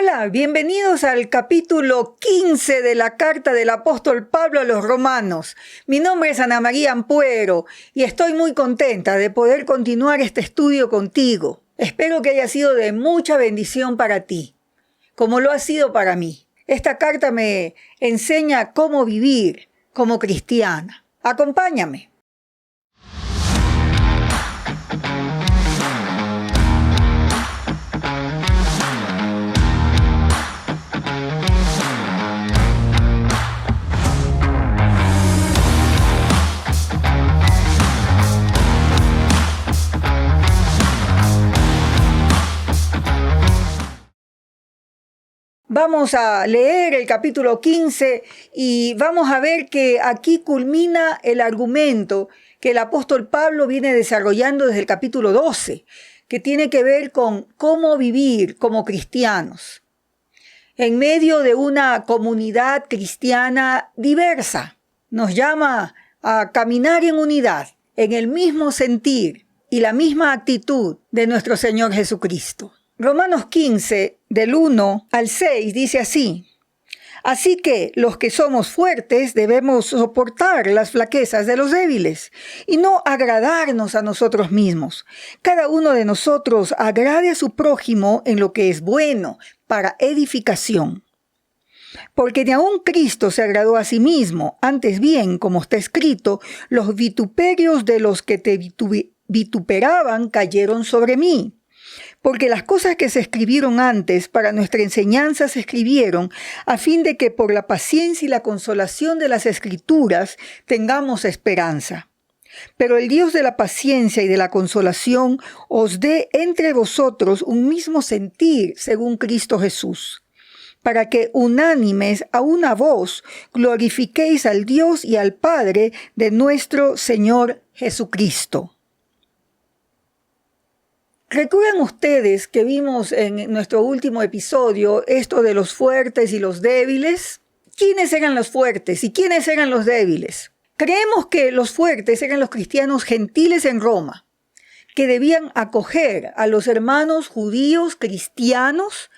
Hola, bienvenidos al capítulo 15 de la carta del apóstol Pablo a los romanos. Mi nombre es Ana María Ampuero y estoy muy contenta de poder continuar este estudio contigo. Espero que haya sido de mucha bendición para ti, como lo ha sido para mí. Esta carta me enseña cómo vivir como cristiana. Acompáñame. Vamos a leer el capítulo 15 y vamos a ver que aquí culmina el argumento que el apóstol Pablo viene desarrollando desde el capítulo 12, que tiene que ver con cómo vivir como cristianos en medio de una comunidad cristiana diversa. Nos llama a caminar en unidad, en el mismo sentir y la misma actitud de nuestro Señor Jesucristo. Romanos 15, del 1 al 6, dice así: Así que los que somos fuertes debemos soportar las flaquezas de los débiles y no agradarnos a nosotros mismos. Cada uno de nosotros agrade a su prójimo en lo que es bueno para edificación. Porque ni aun Cristo se agradó a sí mismo, antes bien, como está escrito, los vituperios de los que te vituperaban cayeron sobre mí. Porque las cosas que se escribieron antes para nuestra enseñanza se escribieron a fin de que por la paciencia y la consolación de las Escrituras tengamos esperanza. Pero el Dios de la paciencia y de la consolación os dé entre vosotros un mismo sentir según Cristo Jesús, para que unánimes a una voz glorifiquéis al Dios y al Padre de nuestro Señor Jesucristo. ¿Recuerdan ustedes que vimos en nuestro último episodio esto de los fuertes y los débiles? ¿Quiénes eran los fuertes y quiénes eran los débiles? Creemos que los fuertes eran los cristianos gentiles en Roma, que debían acoger a los hermanos judíos cristianos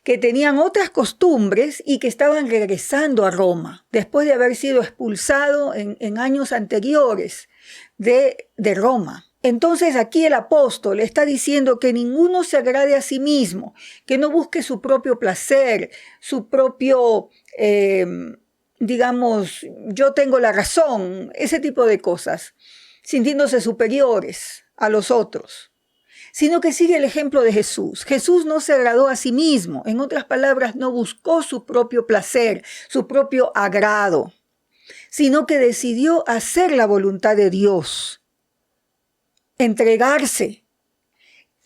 que tenían otras costumbres y que estaban regresando a Roma, después de haber sido expulsado en años anteriores de Roma. Entonces aquí el apóstol está diciendo que ninguno se agrade a sí mismo, que no busque su propio placer, su propio, yo tengo la razón, ese tipo de cosas, sintiéndose superiores a los otros, sino que sigue el ejemplo de Jesús. Jesús no se agradó a sí mismo, en otras palabras, no buscó su propio placer, su propio agrado, sino que decidió hacer la voluntad de Dios. Entregarse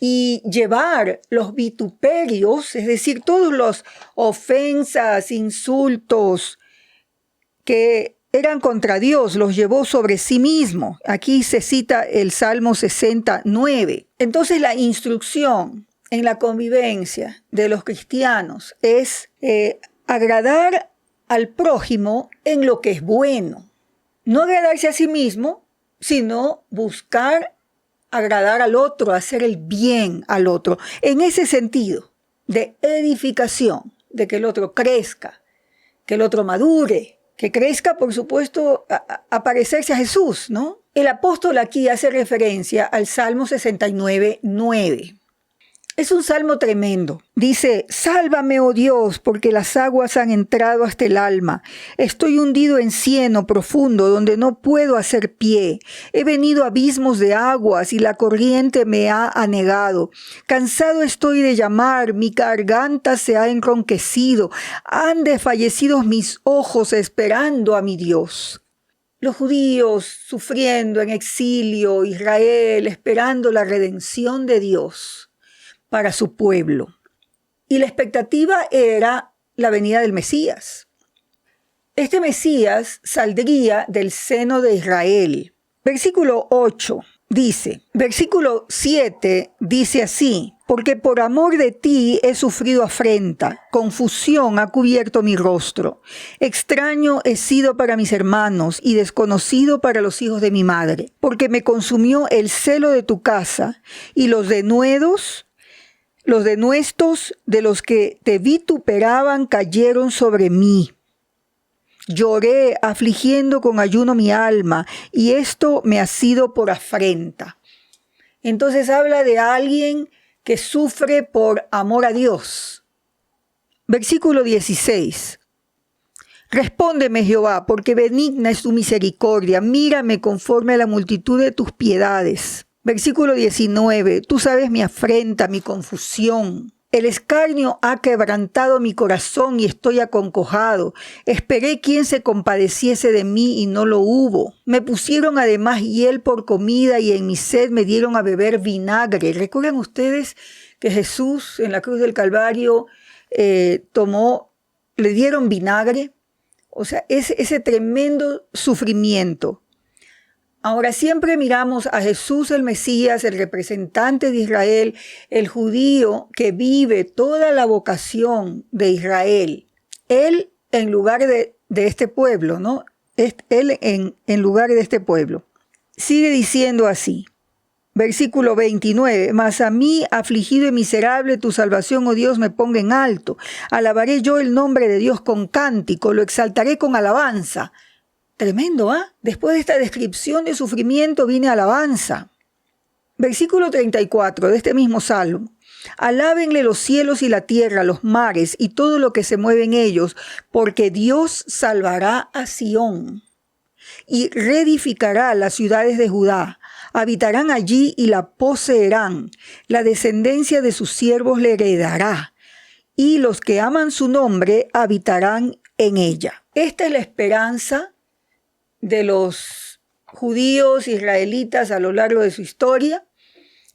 y llevar los vituperios, es decir, todas las ofensas, insultos que eran contra Dios, los llevó sobre sí mismo. Aquí se cita el Salmo 69. Entonces la instrucción en la convivencia de los cristianos es agradar al prójimo en lo que es bueno. No agradarse a sí mismo, sino buscar agradar al otro, hacer el bien al otro, en ese sentido de edificación, de que el otro crezca, que el otro madure, que crezca, por supuesto, a parecerse a Jesús, ¿no? El apóstol aquí hace referencia al Salmo 69, 9. Es un salmo tremendo. Dice: Sálvame, oh Dios, porque las aguas han entrado hasta el alma. Estoy hundido en cieno profundo donde no puedo hacer pie. He venido a abismos de aguas y la corriente me ha anegado. Cansado estoy de llamar, mi garganta se ha enronquecido. Han desfallecido mis ojos esperando a mi Dios. Los judíos sufriendo en exilio, Israel esperando la redención de Dios para su pueblo. Y la expectativa era la venida del Mesías. Este Mesías saldría del seno de Israel. Versículo 8 dice, versículo 7 dice así: Porque por amor de ti he sufrido afrenta, confusión ha cubierto mi rostro. Extraño he sido para mis hermanos y desconocido para los hijos de mi madre, porque me consumió el celo de tu casa y los denuedos Los denuestos de los que te vituperaban cayeron sobre mí. Lloré afligiendo con ayuno mi alma, y esto me ha sido por afrenta. Entonces habla de alguien que sufre por amor a Dios. Versículo 16. Respóndeme, Jehová, porque benigna es tu misericordia. Mírame conforme a la multitud de tus piedades. Versículo 19. Tú sabes mi afrenta, mi confusión. El escarnio ha quebrantado mi corazón y estoy aconcojado. Esperé quien se compadeciese de mí y no lo hubo. Me pusieron además hiel por comida y en mi sed me dieron a beber vinagre. ¿Recuerdan ustedes que Jesús en la cruz del Calvario le dieron vinagre? O sea, ese tremendo sufrimiento. Ahora siempre miramos a Jesús el Mesías, el representante de Israel, el judío que vive toda la vocación de Israel. Él en lugar de este pueblo, ¿no? Él en lugar de este pueblo. Sigue diciendo así, versículo 29, mas a mí, afligido y miserable, tu salvación, oh Dios, me ponga en alto. Alabaré yo el nombre de Dios con cántico, lo exaltaré con alabanza. Tremendo, ¿ah? Después de esta descripción de sufrimiento viene alabanza. Versículo 34 de este mismo salmo. Alábenle los cielos y la tierra, los mares y todo lo que se mueve en ellos, porque Dios salvará a Sión y reedificará las ciudades de Judá. Habitarán allí y la poseerán. La descendencia de sus siervos le heredará, y los que aman su nombre habitarán en ella. Esta es la esperanza de los judíos israelitas a lo largo de su historia,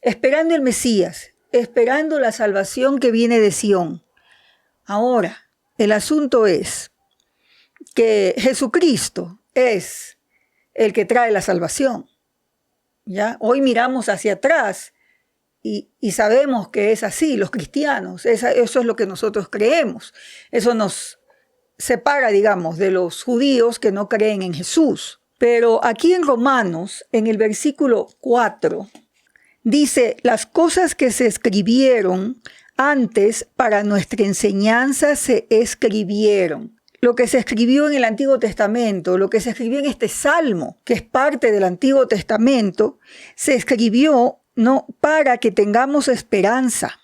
esperando el Mesías, esperando la salvación que viene de Sión. Ahora, el asunto es que Jesucristo es el que trae la salvación. ¿Ya? Hoy miramos hacia atrás y sabemos que es así, los cristianos, eso es lo que nosotros creemos. Eso nos separa, digamos, de los judíos que no creen en Jesús. Pero aquí en Romanos, en el versículo 4, dice, las cosas que se escribieron antes para nuestra enseñanza se escribieron. Lo que se escribió en el Antiguo Testamento, lo que se escribió en este Salmo, que es parte del Antiguo Testamento, se escribió no para que tengamos esperanza,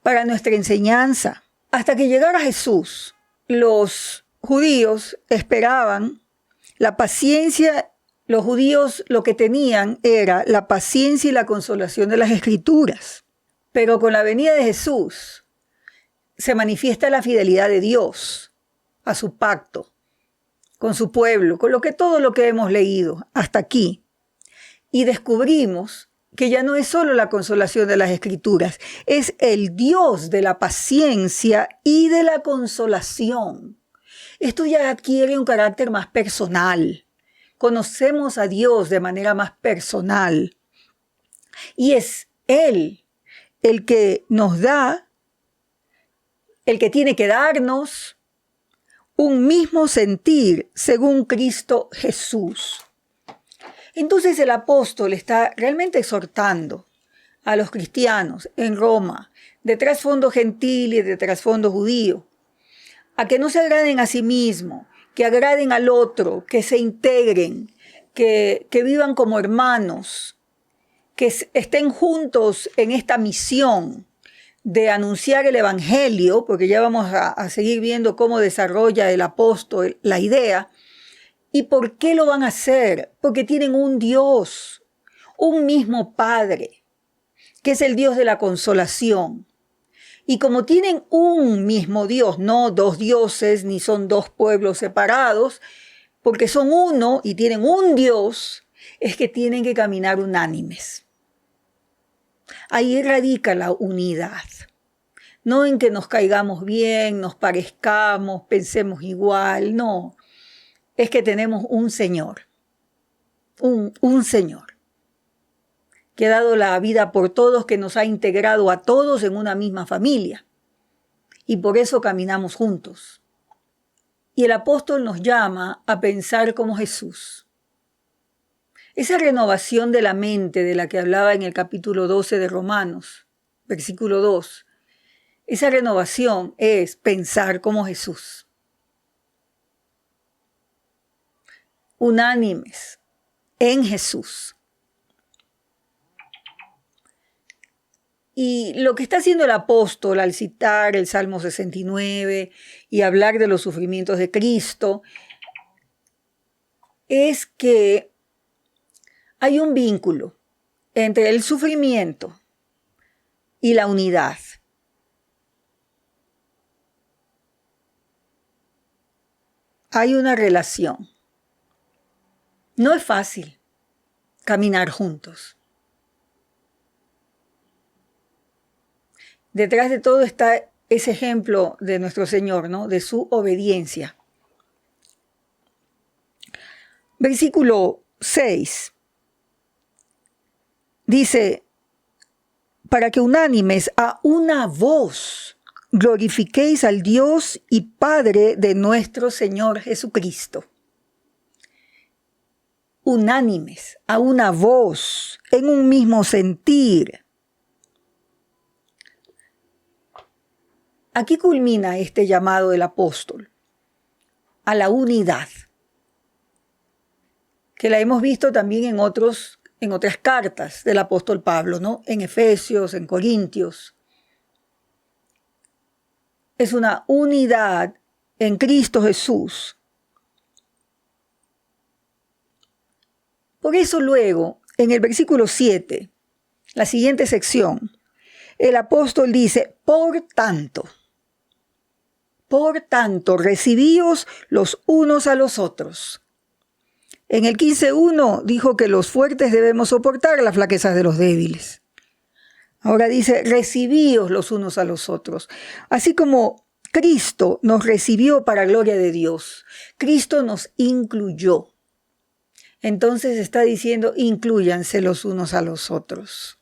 para nuestra enseñanza. Hasta que llegara Jesús, los judíos esperaban la paciencia. Los judíos lo que tenían era la paciencia y la consolación de las Escrituras. Pero con la venida de Jesús se manifiesta la fidelidad de Dios a su pacto, con su pueblo, con todo lo que hemos leído hasta aquí. Y descubrimos que ya no es solo la consolación de las Escrituras, es el Dios de la paciencia y de la consolación. Esto ya adquiere un carácter más personal. Conocemos a Dios de manera más personal. Y es Él el que nos da, el que tiene que darnos un mismo sentir según Cristo Jesús. Entonces el apóstol está realmente exhortando a los cristianos en Roma, de trasfondo gentil y de trasfondo judío, a que no se agraden a sí mismos, que agraden al otro, que se integren, que vivan como hermanos, que estén juntos en esta misión de anunciar el evangelio, porque ya vamos a seguir viendo cómo desarrolla el apóstol la idea. ¿Y por qué lo van a hacer? Porque tienen un Dios, un mismo Padre, que es el Dios de la consolación. Y como tienen un mismo Dios, no dos dioses, ni son dos pueblos separados, porque son uno y tienen un Dios, es que tienen que caminar unánimes. Ahí radica la unidad. No en que nos caigamos bien, nos parezcamos, pensemos igual, no. Es que tenemos un Señor, un Señor, que ha dado la vida por todos, que nos ha integrado a todos en una misma familia. Y por eso caminamos juntos. Y el apóstol nos llama a pensar como Jesús. Esa renovación de la mente de la que hablaba en el capítulo 12 de Romanos, versículo 2, Esa renovación es pensar como Jesús. Unánimes en Jesús. Y lo que está haciendo el apóstol al citar el Salmo 69 y hablar de los sufrimientos de Cristo es que hay un vínculo entre el sufrimiento y la unidad. Hay una relación. No es fácil caminar juntos. Detrás de todo está ese ejemplo de nuestro Señor, ¿no? De su obediencia. Versículo 6 dice, para que unánimes a una voz glorifiquéis al Dios y Padre de nuestro Señor Jesucristo. Unánimes, a una voz, en un mismo sentir. Aquí culmina este llamado del apóstol a la unidad, que la hemos visto también en otras cartas del apóstol Pablo, ¿no? En Efesios, en Corintios. Es una unidad en Cristo Jesús. Por eso luego, en el versículo 7, la siguiente sección, el apóstol dice, por tanto, recibíos los unos a los otros. En el 15:1 dijo que los fuertes debemos soportar las flaquezas de los débiles. Ahora dice, recibíos los unos a los otros. Así como Cristo nos recibió para gloria de Dios, Cristo nos incluyó. Entonces está diciendo, inclúyanse los unos a los otros.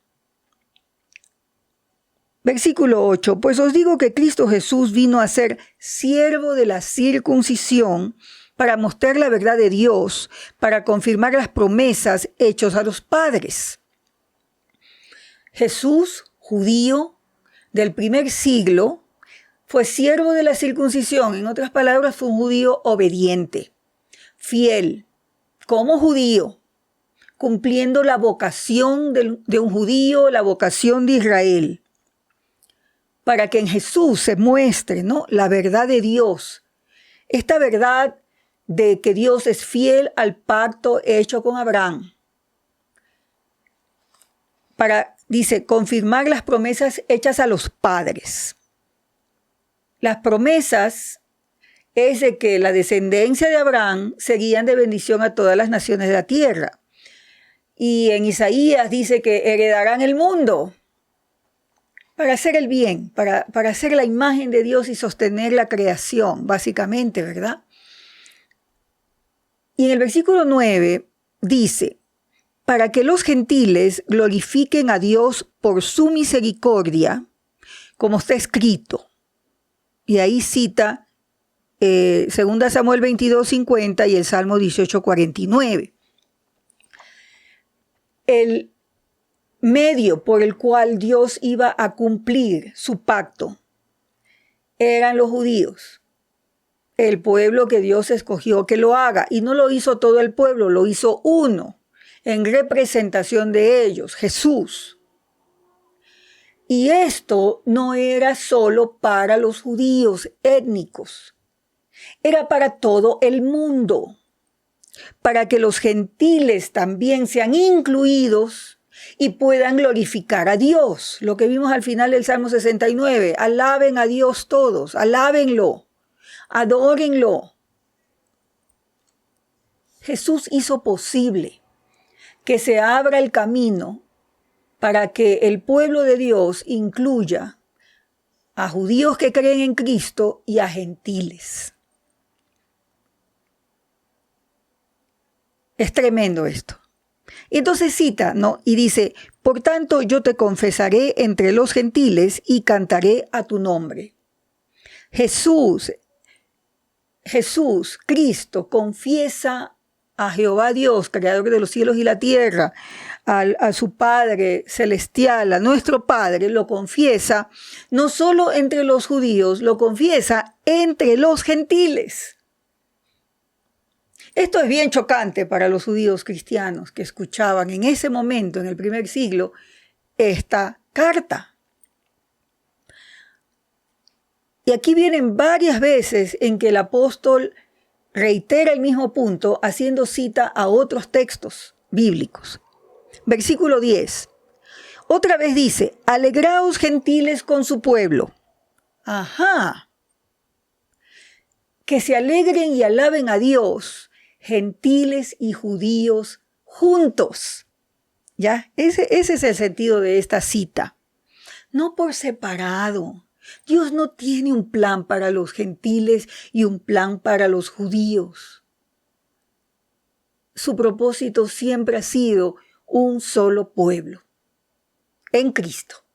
Versículo 8, pues os digo que Cristo Jesús vino a ser siervo de la circuncisión para mostrar la verdad de Dios, para confirmar las promesas hechas a los padres. Jesús, judío del primer siglo, fue siervo de la circuncisión. En otras palabras, fue un judío obediente, fiel, como judío, cumpliendo la vocación de un judío, la vocación de Israel, para que en Jesús se muestre, ¿no?, la verdad de Dios. Esta verdad de que Dios es fiel al pacto hecho con Abraham. Para, dice, confirmar las promesas hechas a los padres. Las promesas es de que la descendencia de Abraham serían de bendición a todas las naciones de la tierra. Y en Isaías dice que heredarán el mundo para hacer el bien, para hacer la imagen de Dios y sostener la creación, básicamente, ¿verdad? Y en el versículo 9 dice, para que los gentiles glorifiquen a Dios por su misericordia, como está escrito. Y ahí cita 2 Samuel 22:50 y el Salmo 18:49. El medio por el cual Dios iba a cumplir su pacto eran los judíos, el pueblo que Dios escogió que lo haga. Y no lo hizo todo el pueblo, lo hizo uno, en representación de ellos, Jesús. Y esto no era solo para los judíos étnicos, era para todo el mundo, para que los gentiles también sean incluidos y puedan glorificar a Dios. Lo que vimos al final del Salmo 69, alaben a Dios todos, alábenlo, adórenlo. Jesús hizo posible que se abra el camino para que el pueblo de Dios incluya a judíos que creen en Cristo y a gentiles. Es tremendo esto. Y entonces cita, ¿no? Y dice, por tanto yo te confesaré entre los gentiles y cantaré a tu nombre. Jesús, Cristo, confiesa a Jehová Dios, creador de los cielos y la tierra, a su Padre celestial, a nuestro Padre, lo confiesa no solo entre los judíos, lo confiesa entre los gentiles. Esto es bien chocante para los judíos cristianos que escuchaban en ese momento, en el primer siglo, esta carta. Y aquí vienen varias veces en que el apóstol reitera el mismo punto haciendo cita a otros textos bíblicos. Versículo 10. Otra vez dice, alegraos gentiles con su pueblo. Ajá. Que se alegren y alaben a Dios, gentiles y judíos juntos. ¿Ya? Ese es el sentido de esta cita. No por separado. Dios no tiene un plan para los gentiles y un plan para los judíos. Su propósito siempre ha sido un solo pueblo, en Cristo.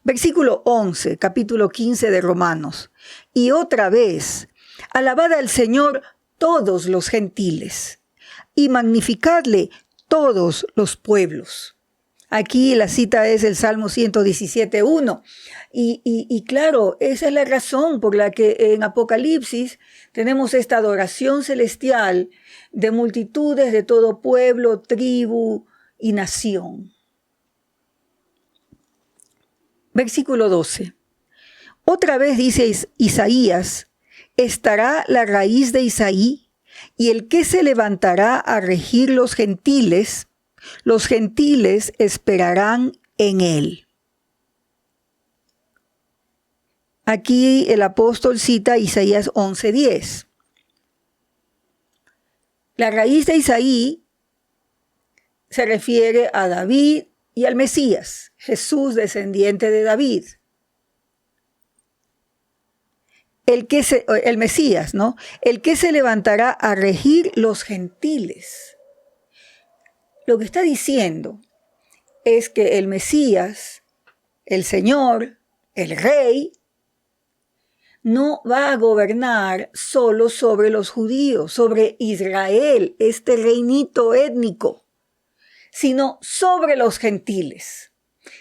Versículo 11, capítulo 15 de Romanos. Y otra vez, alabad al Señor todos los gentiles, y magnificadle todos los pueblos. Aquí la cita es el Salmo 117:1. Y claro, esa es la razón por la que en Apocalipsis tenemos esta adoración celestial de multitudes de todo pueblo, tribu y nación. Versículo 12. Otra vez dice Isaías, estará la raíz de Isaí, y el que se levantará a regir los gentiles esperarán en él. Aquí el apóstol cita Isaías 11:10. La raíz de Isaí se refiere a David y al Mesías, Jesús descendiente de David. El Mesías, ¿no? El que se levantará a regir los gentiles. Lo que está diciendo es que el Mesías, el Señor, el Rey, no va a gobernar solo sobre los judíos, sobre Israel, este reinito étnico, sino sobre los gentiles.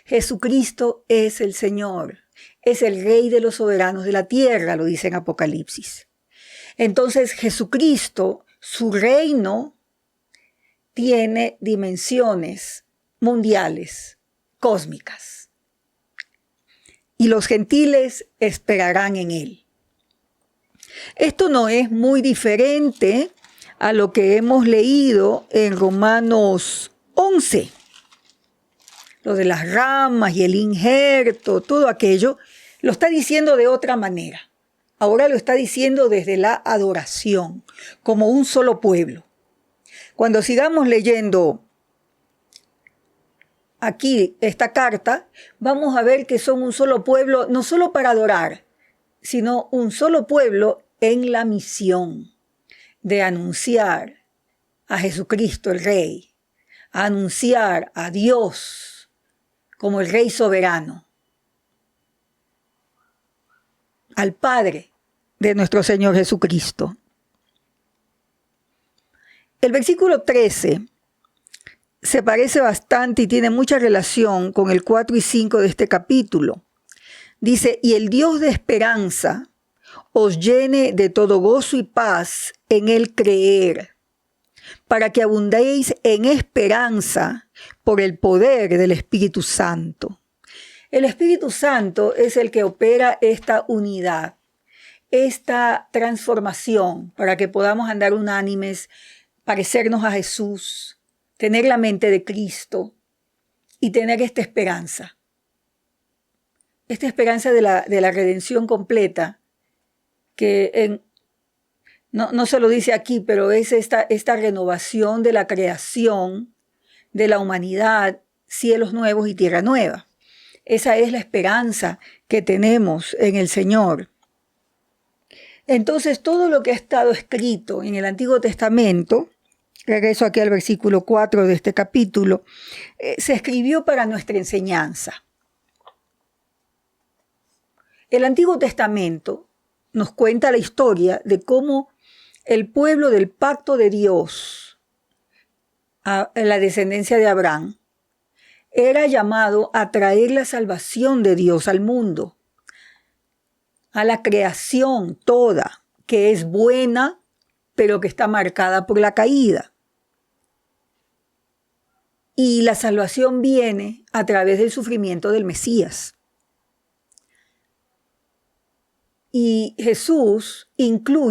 Jesucristo es el Señor, es el Rey de los soberanos de la tierra, lo dice en Apocalipsis. Entonces Jesucristo, su reino, tiene dimensiones mundiales, cósmicas. Y los gentiles esperarán en él. Esto no es muy diferente a lo que hemos leído en Romanos 11. Lo de las ramas y el injerto, todo aquello, lo está diciendo de otra manera. Ahora lo está diciendo desde la adoración, como un solo pueblo. Cuando sigamos leyendo aquí esta carta, vamos a ver que son un solo pueblo, no solo para adorar, sino un solo pueblo en la misión de anunciar a Jesucristo el Rey, a anunciar a Dios como el Rey soberano, al Padre de nuestro Señor Jesucristo. El versículo 13 se parece bastante y tiene mucha relación con el 4 y 5 de este capítulo. Dice, y el Dios de esperanza os llene de todo gozo y paz en el creer, para que abundéis en esperanza por el poder del Espíritu Santo. El Espíritu Santo es el que opera esta unidad, esta transformación, para que podamos andar unánimes, parecernos a Jesús, tener la mente de Cristo y tener esta esperanza de la redención completa, que no se lo dice aquí, pero es esta renovación de la creación, de la humanidad, cielos nuevos y tierra nueva. Esa es la esperanza que tenemos en el Señor. Entonces, todo lo que ha estado escrito en el Antiguo Testamento, regreso aquí al versículo 4 de este capítulo, se escribió para nuestra enseñanza. El Antiguo Testamento nos cuenta la historia de cómo el pueblo del pacto de Dios a la descendencia de Abraham, era llamado a traer la salvación de Dios al mundo, a la creación toda, que es buena, pero que está marcada por la caída. Y la salvación viene a través del sufrimiento del Mesías. Y Jesús invita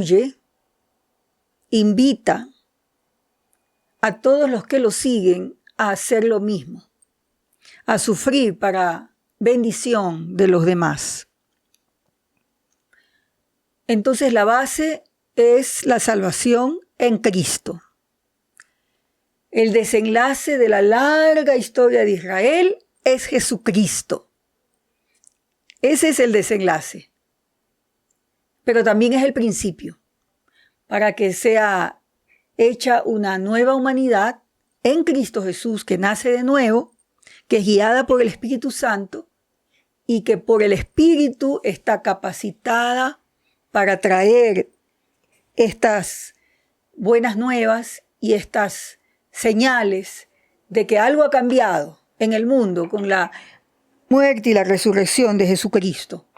a todos los que lo siguen a hacer lo mismo, a sufrir para bendición de los demás. Entonces la base es la salvación en Cristo. El desenlace de la larga historia de Israel es Jesucristo. Ese es el desenlace. Pero también es el principio, para que sea hecha una nueva humanidad en Cristo Jesús, que nace de nuevo, que es guiada por el Espíritu Santo y que por el Espíritu está capacitada para traer estas buenas nuevas y estas señales de que algo ha cambiado en el mundo con la muerte y la resurrección de Jesucristo.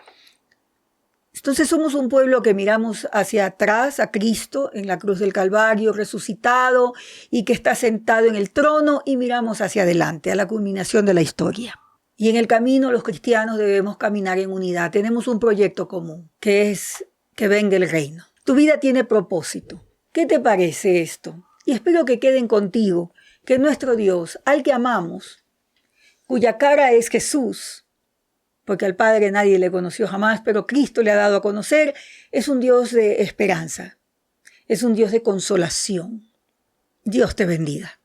Entonces somos un pueblo que miramos hacia atrás a Cristo en la cruz del Calvario resucitado y que está sentado en el trono, y miramos hacia adelante a la culminación de la historia. Y en el camino los cristianos debemos caminar en unidad. Tenemos un proyecto común, que es que venga el reino. Tu vida tiene propósito. ¿Qué te parece esto? Y espero que queden contigo que nuestro Dios, al que amamos, cuya cara es Jesús, porque al Padre nadie le conoció jamás, pero Cristo le ha dado a conocer, es un Dios de esperanza, es un Dios de consolación. Dios te bendiga.